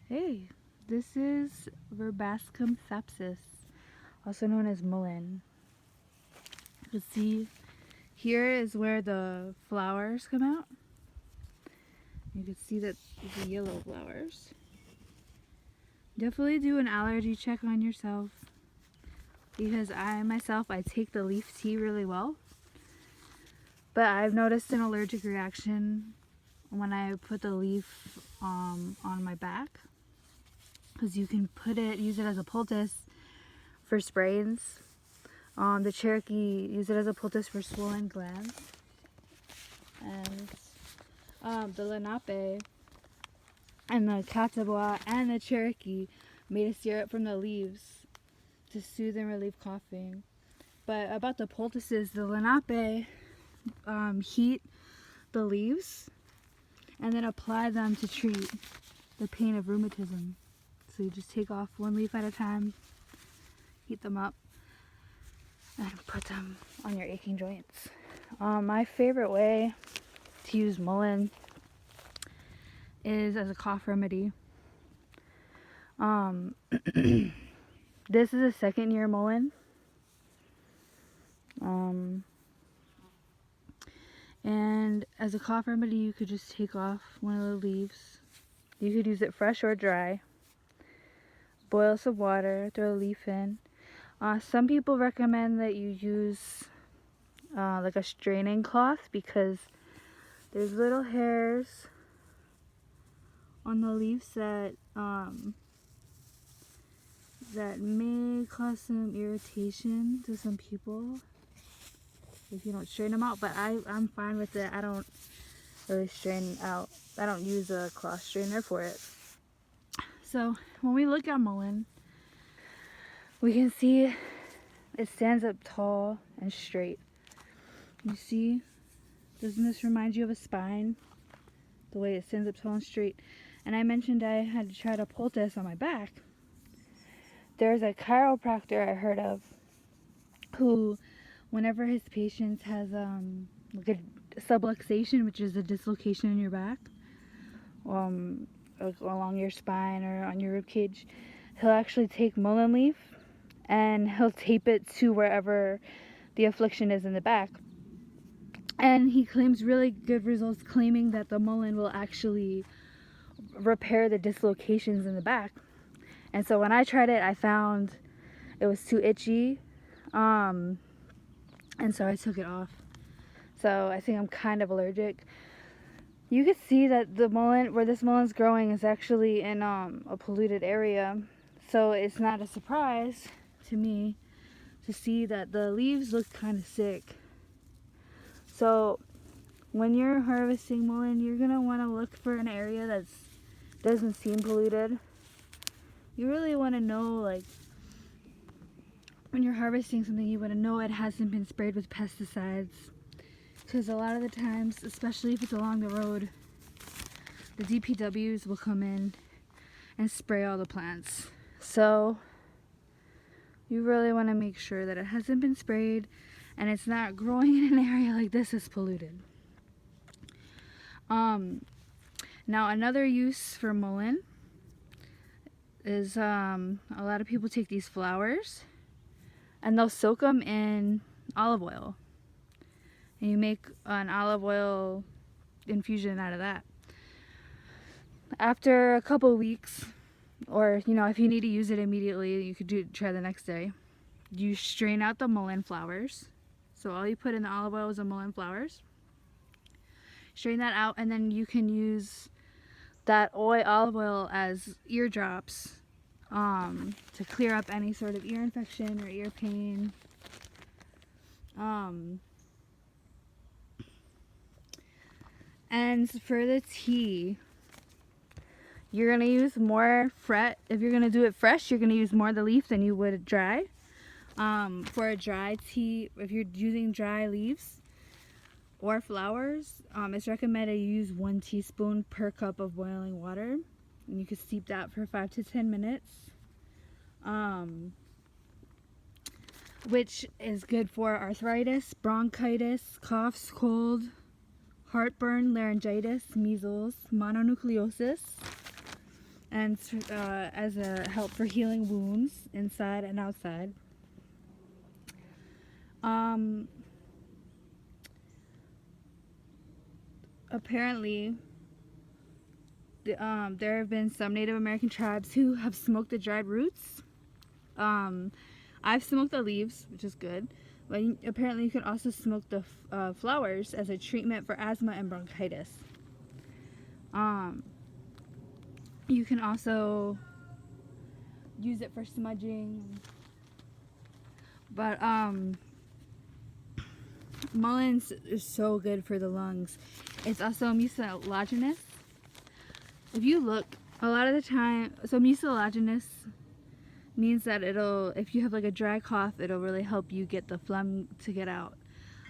Hey, this is Verbascum thapsus, also known as mullein. You can see here is where the flowers come out. You can see that the yellow flowers. Definitely do an allergy check on yourself because I take the leaf tea really well, but I've noticed an allergic reaction when I put the leaf on my back, because you can use it as a poultice for sprains. The Cherokee use it as a poultice for swollen glands, and the Lenape and the Catawba and the Cherokee made a syrup from the leaves to soothe and relieve coughing. But about the poultices, the Lenape heat the leaves and then apply them to treat the pain of rheumatism. So you just take off one leaf at a time, heat them up, and put them on your aching joints. My favorite way to use mullein is as a cough remedy. This is a second year mullein. And as a cough remedy, you could just take off one of the leaves. You could use it fresh or dry. Boil some water, throw a leaf in. Some people recommend that you use like a straining cloth, because there's little hairs on the leaves that may cause some irritation to some people if you don't strain them out. But I'm fine with it. I don't really strain out. I don't use a cloth strainer for it. So when we look at mullein, we can see it stands up tall and straight. You see, doesn't this remind you of a spine? The way it stands up tall and straight. And I mentioned I had to try to poultice on my back. There's a chiropractor I heard of who, whenever his patients has like a subluxation, which is a dislocation in your back, along your spine or on your rib cage, he'll actually take mullein leaf and he'll tape it to wherever the affliction is in the back. And he claims really good results, claiming that the mullein will actually repair the dislocations in the back. And so when I tried it, I found it was too itchy, and so I took it off. So I think I'm kind of allergic. You can see that the mullein, where this mullein is growing, is actually in a polluted area. So it's not a surprise to me to see that the leaves look kind of sick. So when you're harvesting mullein, you're gonna want to look for an area that doesn't seem polluted. You really want to know, like, when you're harvesting something, you want to know it hasn't been sprayed with pesticides, because a lot of the times, especially if it's along the road, the DPWs will come in and spray all the plants. So you really want to make sure that it hasn't been sprayed and it's not growing in an area like this is polluted. Now another use for mullein is a lot of people take these flowers and they'll soak them in olive oil, and you make an olive oil infusion out of that. After a couple weeks, or if you need to use it immediately, you could try the next day. You strain out the mullein flowers. So all you put in the olive oil is the mullein flowers. Strain that out, and then you can use that olive oil as eardrops to clear up any sort of ear infection or ear pain. And for the tea, you're going to use more if you're going to do it fresh, you're going to use more of the leaf than you would dry. For a dry tea, if you're using dry leaves or flowers, it's recommended you use 1 teaspoon per cup of boiling water, and you can steep that for 5 to 10 minutes, which is good for arthritis, bronchitis, coughs, cold, heartburn, laryngitis, measles, mononucleosis, and as a help for healing wounds inside and outside. Apparently, there have been some Native American tribes who have smoked the dried roots. I've smoked the leaves, which is good, but apparently you can also smoke the flowers as a treatment for asthma and bronchitis. You can also use it for smudging, but mullein is so good for the lungs. It's also mucilaginous. If you look, a lot of the time, so mucilaginous means that if you have like a dry cough, it'll really help you get the phlegm to get out.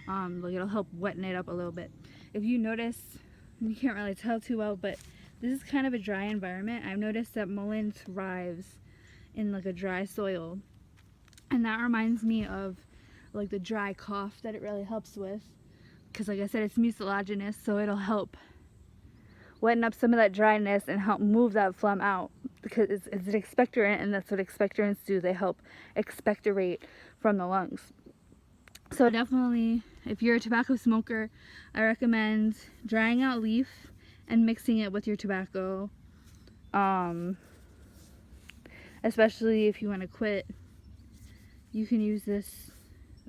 Like it'll help weten it up a little bit. If you notice, you can't really tell too well, but this is kind of a dry environment. I've noticed that mullein thrives in like a dry soil, and that reminds me of like the dry cough that it really helps with, because like I said, it's mucilaginous, so it'll help weten up some of that dryness and help move that phlegm out, because it's an expectorant, and that's what expectorants do. They help expectorate from the lungs. So definitely, if you're a tobacco smoker, I recommend drying out leaf and mixing it with your tobacco, especially if you want to quit. You can use this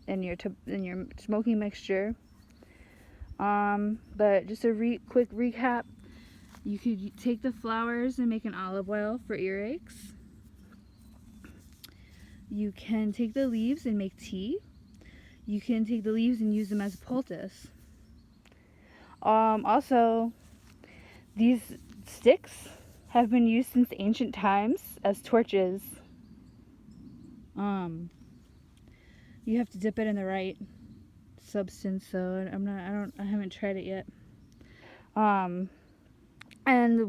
in your smoking mixture. But just a quick recap, you could take the flowers and make an olive oil for earaches. You can take the leaves and make tea. You can take the leaves and use them as a poultice. Also, these sticks have been used since ancient times as torches. You have to dip it in the right substance, so I haven't tried it yet. And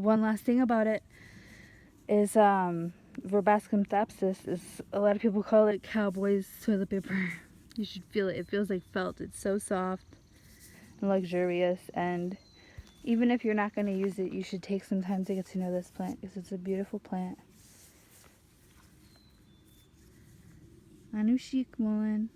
one last thing about it is Verbascum thapsus is, a lot of people call it cowboy's toilet paper. You should feel it. It feels like felt. It's so soft and luxurious, and even if you're not going to use it, you should take some time to get to know this plant, because it's a beautiful plant. Anushik Mullein.